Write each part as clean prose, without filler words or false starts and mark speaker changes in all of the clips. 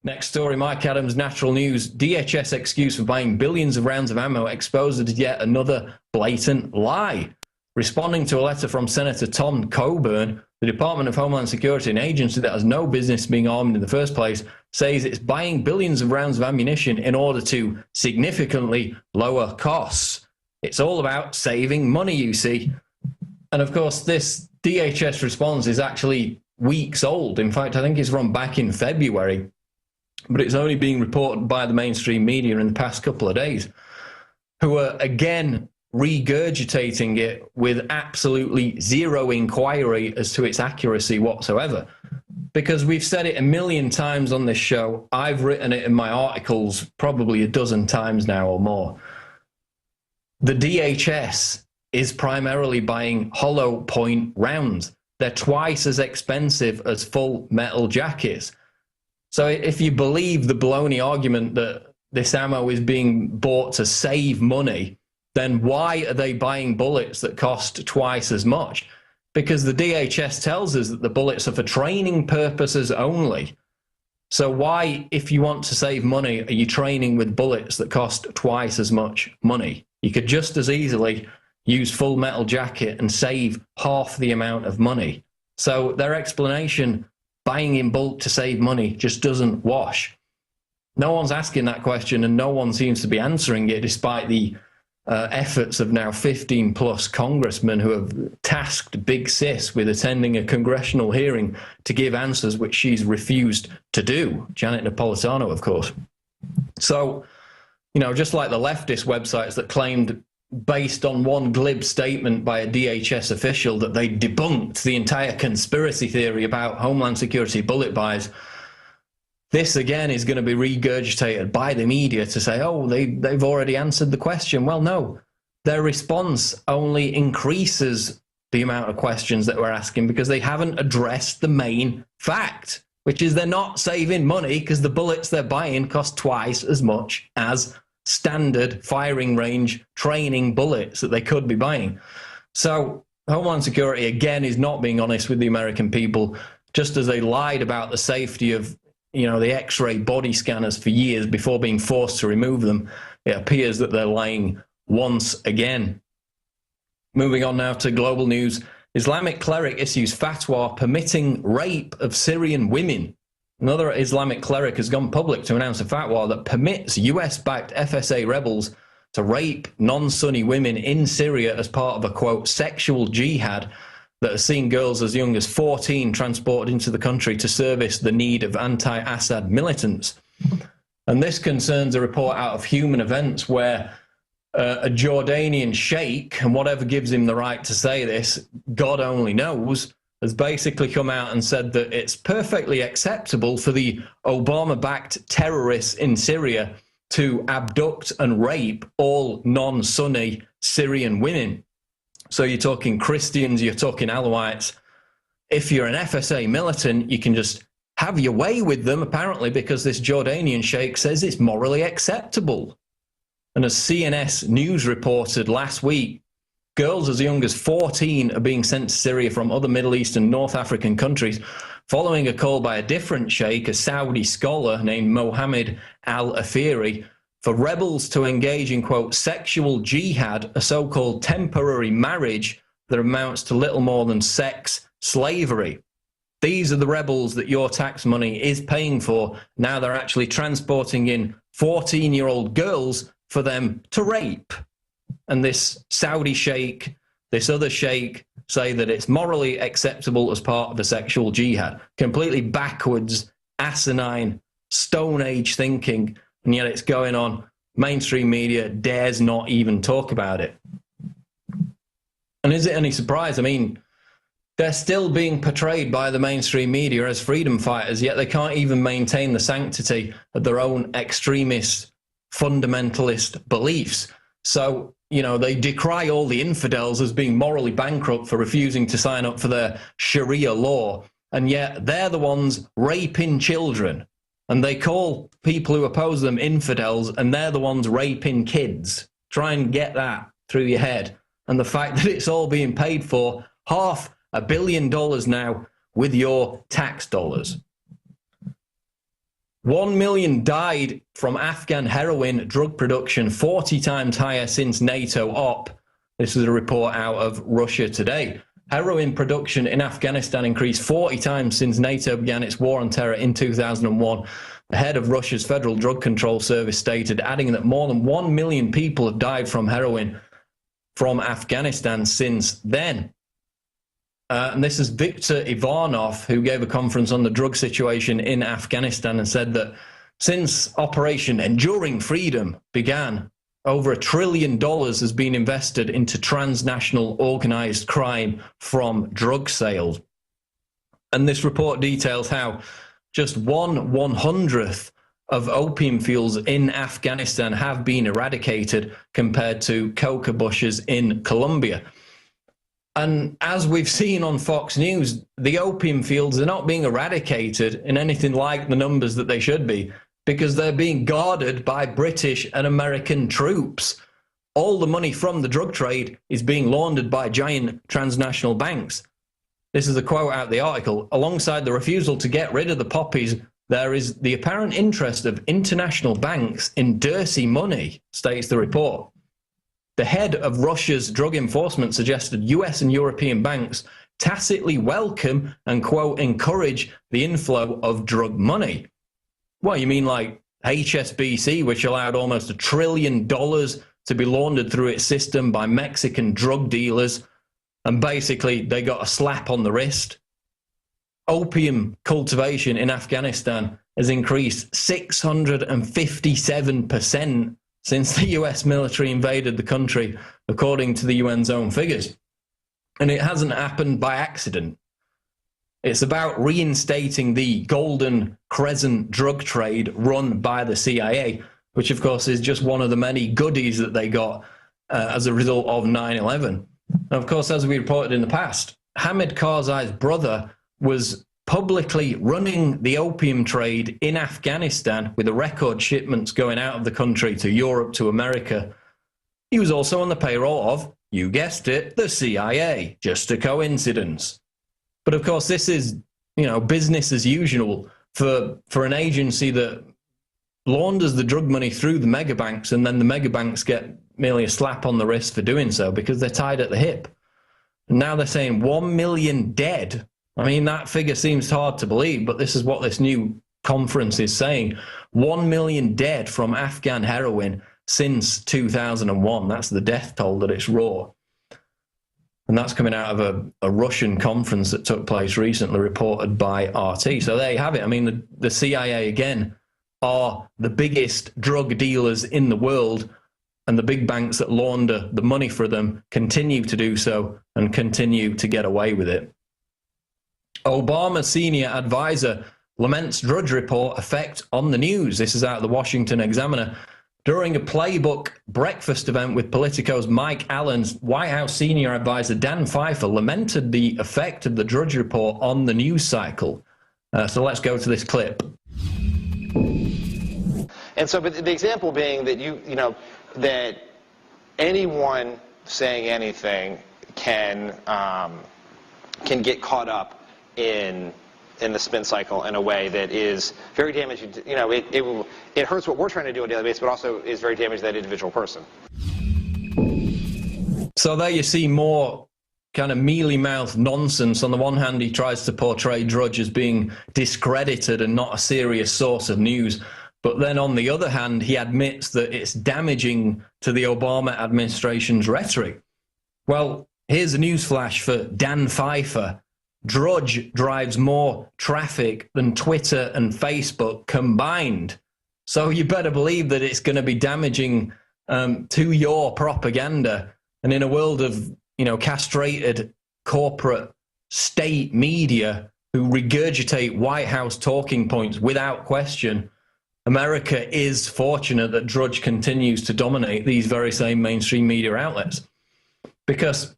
Speaker 1: Next story, Mike Adams, Natural News. DHS excuse for buying billions of rounds of ammo exposed as yet another blatant lie. Responding to a letter from Senator Tom Coburn, the Department of Homeland Security, an agency that has no business being armed in the first place, says it's buying billions of rounds of ammunition in order to significantly lower costs. It's all about saving money, you see. And of course, this DHS response is actually weeks old. In fact, I think it's from back in February, but it's only being reported by the mainstream media in the past couple of days, who are again regurgitating it with absolutely zero inquiry as to its accuracy whatsoever. Because we've said it a million times on this show. I've written it in my articles probably a dozen times now or more. The DHS is primarily buying hollow point rounds. They're twice as expensive as full metal jackets. So if you believe the baloney argument that this ammo is being bought to save money, then why are they buying bullets that cost twice as much? Because the DHS tells us that the bullets are for training purposes only. So why, if you want to save money, are you training with bullets that cost twice as much money? You could just as easily use full metal jacket and save half the amount of money. So their explanation, buying in bulk to save money, just doesn't wash. No one's asking that question, and no one seems to be answering it, despite the efforts of now 15 plus congressmen who have tasked Big Sis with attending a congressional hearing to give answers, which she's refused to do. Janet Napolitano, of course. So, you know, just like the leftist websites that claimed, based on one glib statement by a DHS official, that they debunked the entire conspiracy theory about Homeland Security bullet buys, this again is going to be regurgitated by the media to say, oh, they've already answered the question. Well, no, their response only increases the amount of questions that we're asking, because they haven't addressed the main fact, which is they're not saving money because the bullets they're buying cost twice as much as standard firing range training bullets that they could be buying. So Homeland Security, again, is not being honest with the American people, just as they lied about the safety of, you know, the X-ray body scanners for years before being forced to remove them. It appears that they're lying once again. Moving on now to global news. Islamic cleric issues fatwa permitting rape of Syrian women. Another Islamic cleric has gone public to announce a fatwa that permits US-backed FSA rebels to rape non-Sunni women in Syria as part of a, quote, sexual jihad that has seen girls as young as 14 transported into the country to service the need of anti-Assad militants. And this concerns a report out of Human Events where a Jordanian sheikh, and whatever gives him the right to say this, God only knows, has basically come out and said that it's perfectly acceptable for the Obama-backed terrorists in Syria to abduct and rape all non-Sunni Syrian women. So you're talking Christians, you're talking Alawites. If you're an FSA militant, you can just have your way with them, apparently, because this Jordanian sheikh says it's morally acceptable. And as CNS News reported last week, girls as young as 14 are being sent to Syria from other Middle East and North African countries, following a call by a different sheikh, a Saudi scholar named Mohammed Al-Afiri, for rebels to engage in, quote, sexual jihad, a so-called temporary marriage that amounts to little more than sex slavery. These are the rebels that your tax money is paying for. Now they're actually transporting in 14-year-old girls for them to rape. And this Saudi sheikh, this other sheikh, say that it's morally acceptable as part of a sexual jihad. Completely backwards, asinine, Stone Age thinking, and yet it's going on. Mainstream media dares not even talk about it. And is it any surprise? I mean, they're still being portrayed by the mainstream media as freedom fighters, yet they can't even maintain the sanctity of their own extremist, fundamentalist beliefs. So, you know, they decry all the infidels as being morally bankrupt for refusing to sign up for their Sharia law, and yet they're the ones raping children. And they call people who oppose them infidels, and they're the ones raping kids. Try and get that through your head. And the fact that it's all being paid for, $500 million now, with your tax dollars. 1 million died from Afghan heroin drug production, 40 times higher since NATO op. This is a report out of Russia Today. Heroin production in Afghanistan increased 40 times since NATO began its war on terror in 2001. The head of Russia's Federal Drug Control Service stated, adding that more than 1 million people have died from heroin from Afghanistan since then. And this is Viktor Ivanov, who gave a conference on the drug situation in Afghanistan and said that since Operation Enduring Freedom began, over $1 trillion has been invested into transnational organized crime from drug sales. And this report details how just 1/100th of opium fields in Afghanistan have been eradicated compared to coca bushes in Colombia. And as we've seen on Fox News, the opium fields are not being eradicated in anything like the numbers that they should be, because they're being guarded by British and American troops. All the money from the drug trade is being laundered by giant transnational banks. This is a quote out of the article. Alongside the refusal to get rid of the poppies, there is the apparent interest of international banks in dirty money, states the report. The head of Russia's drug enforcement suggested US and European banks tacitly welcome and, quote, encourage the inflow of drug money. Well, you mean like HSBC, which allowed almost $1 trillion to be laundered through its system by Mexican drug dealers, and basically they got a slap on the wrist? Opium cultivation in Afghanistan has increased 657% since the US military invaded the country, according to the UN's own figures. And it hasn't happened by accident. It's about reinstating the Golden Crescent drug trade run by the CIA, which of course is just one of the many goodies that they got as a result of 9/11. And of course, as we reported in the past, Hamid Karzai's brother was publicly running the opium trade in Afghanistan with the record shipments going out of the country to Europe, to America. He was also on the payroll of, you guessed it, the CIA. Just a coincidence. But of course, this is, business as usual for an agency that launders the drug money through the mega banks, and then the mega banks get merely a slap on the wrist for doing so because they're tied at the hip. And now they're saying 1 million dead. I mean, that figure seems hard to believe, but this is what this new conference is saying. 1 million dead from Afghan heroin since 2001. That's the death toll at its raw. And that's coming out of a Russian conference that took place recently, reported by RT. So there you have it. I mean, the CIA, again, are the biggest drug dealers in the world, and the big banks that launder the money for them continue to do so and continue to get away with it. Obama senior advisor laments Drudge Report effect on the news. This is out of the Washington Examiner. During a Playbook breakfast event with Politico's Mike Allen's White House senior advisor Dan Pfeiffer lamented the effect of the Drudge Report on the news cycle. So let's go to this clip.
Speaker 2: And so, but the example being that that anyone saying anything can get caught up in the spin cycle in a way that is very damaging. It hurts what we're trying to do on a daily basis, but also is very damaging to that individual person.
Speaker 1: So there you see more kind of mealy-mouthed nonsense. On the one hand, he tries to portray Drudge as being discredited and not a serious source of news. But then on the other hand, he admits that it's damaging to the Obama administration's rhetoric. Well, here's a newsflash for Dan Pfeiffer. Drudge drives more traffic than Twitter and Facebook combined. So you better believe that it's going to be damaging to your propaganda. And in a world of, castrated corporate state media who regurgitate White House talking points without question, America is fortunate that Drudge continues to dominate these very same mainstream media outlets, because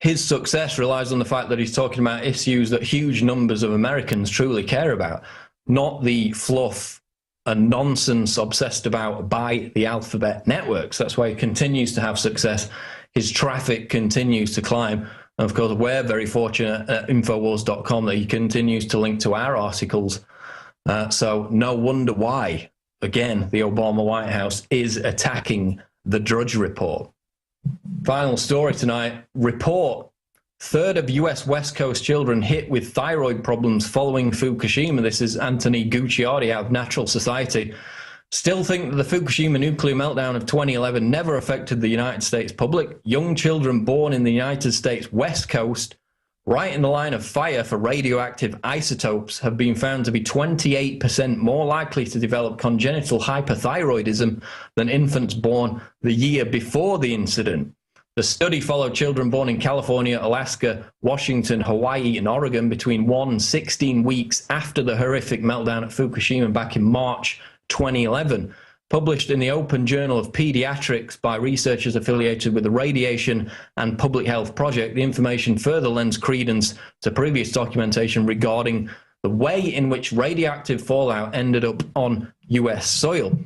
Speaker 1: his success relies on the fact that he's talking about issues that huge numbers of Americans truly care about, not the fluff and nonsense obsessed about by the alphabet networks. That's why he continues to have success. His traffic continues to climb. And of course, we're very fortunate at Infowars.com that he continues to link to our articles So no wonder why, again, the Obama White House is attacking the Drudge Report. Final story tonight. Report: third of U.S. West Coast children hit with thyroid problems following Fukushima. This is Anthony Gucciardi out of Natural Society. Still think that the Fukushima nuclear meltdown of 2011 never affected the United States public. Young children born in the United States West Coast, right in the line of fire for radioactive isotopes, have been found to be 28% more likely to develop congenital hyperthyroidism than infants born the year before the incident. The study followed children born in California, Alaska, Washington, Hawaii, and Oregon between 1 and 16 weeks after the horrific meltdown at Fukushima back in March 2011. Published in the Open Journal of Pediatrics by researchers affiliated with the Radiation and Public Health Project, the information further lends credence to previous documentation regarding the way in which radioactive fallout ended up on US soil.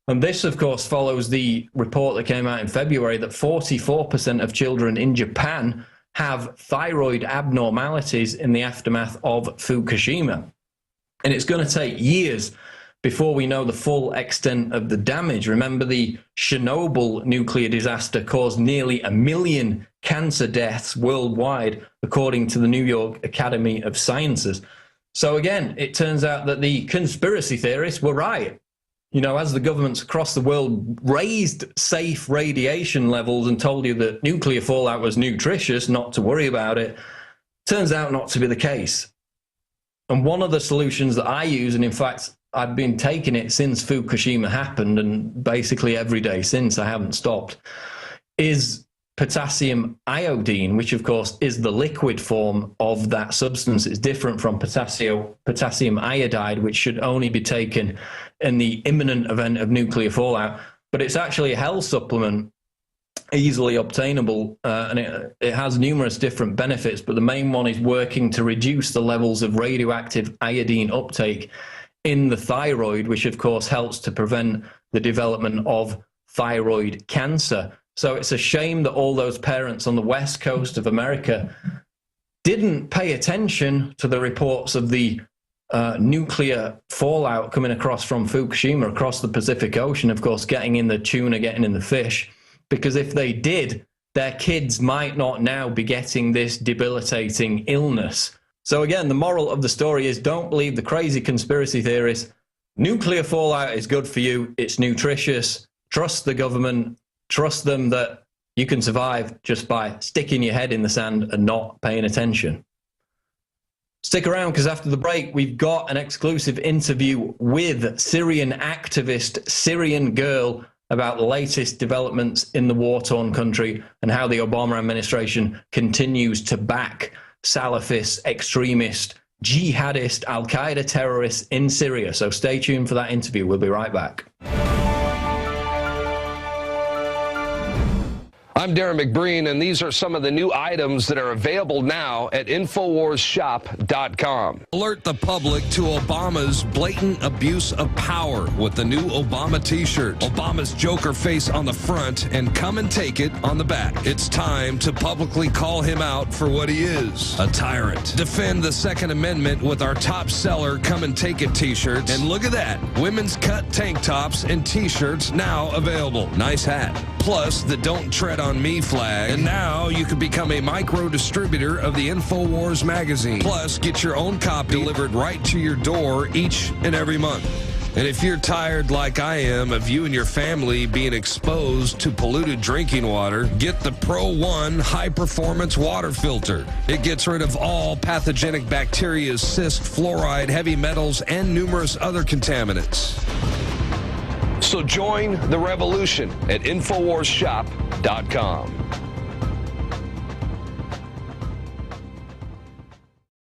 Speaker 1: And this, of course, follows the report that came out in February that 44% of children in Japan have thyroid abnormalities in the aftermath of Fukushima. And it's going to take years before we know the full extent of the damage. Remember, the Chernobyl nuclear disaster caused nearly 1 million cancer deaths worldwide, according to the New York Academy of Sciences. So again, it turns out that the conspiracy theorists were right. You know, as the governments across the world raised safe radiation levels and told you that nuclear fallout was nutritious, not to worry about it, turns out not to be the case. And one of the solutions that I use, and in fact, I've been taking it since Fukushima happened, and basically every day since, I haven't stopped, is potassium iodine, which of course is the liquid form of that substance. It's different from potassium iodide, which should only be taken in the imminent event of nuclear fallout. But it's actually a health supplement, easily obtainable, and it has numerous different benefits, but the main one is working to reduce the levels of radioactive iodine uptake in the thyroid, which of course helps to prevent the development of thyroid cancer. So it's a shame that all those parents on the west coast of America didn't pay attention to the reports of the nuclear fallout coming across from Fukushima across the Pacific Ocean, of course, getting in the tuna, getting in the fish, because if they did, their kids might not now be getting this debilitating illness. So again, the moral of the story is don't believe the crazy conspiracy theorists. Nuclear fallout is good for you. It's nutritious. Trust the government. Trust them that you can survive just by sticking your head in the sand and not paying attention. Stick around, because after the break, we've got an exclusive interview with Syrian activist Syrian Girl about the latest developments in the war-torn country and how the Obama administration continues to back Salafist, extremist, jihadist, Al-Qaeda terrorists in Syria. So stay tuned for that interview. We'll be right back.
Speaker 3: I'm Darren McBreen, and these are some of the new items that are available now at InfoWarsShop.com.
Speaker 4: Alert the public to Obama's blatant abuse of power with the new Obama t-shirt. Obama's Joker face on the front and come and take it on the back. It's time to publicly call him out for what he is, a tyrant. Defend the Second Amendment with our top seller Come and Take It t-shirts. And look at that, women's cut tank tops and t-shirts now available. Nice hat. Plus the Don't Tread on Me flag. And now you can become a micro distributor of the InfoWars magazine. Plus, get your own copy delivered right to your door each and every month. And if you're tired like I am of you and your family being exposed to polluted drinking water, get the Pro One high-performance water filter. It gets rid of all pathogenic bacteria, cyst, fluoride, heavy metals, and numerous other contaminants.
Speaker 3: So join the revolution at InfoWarsShop.com.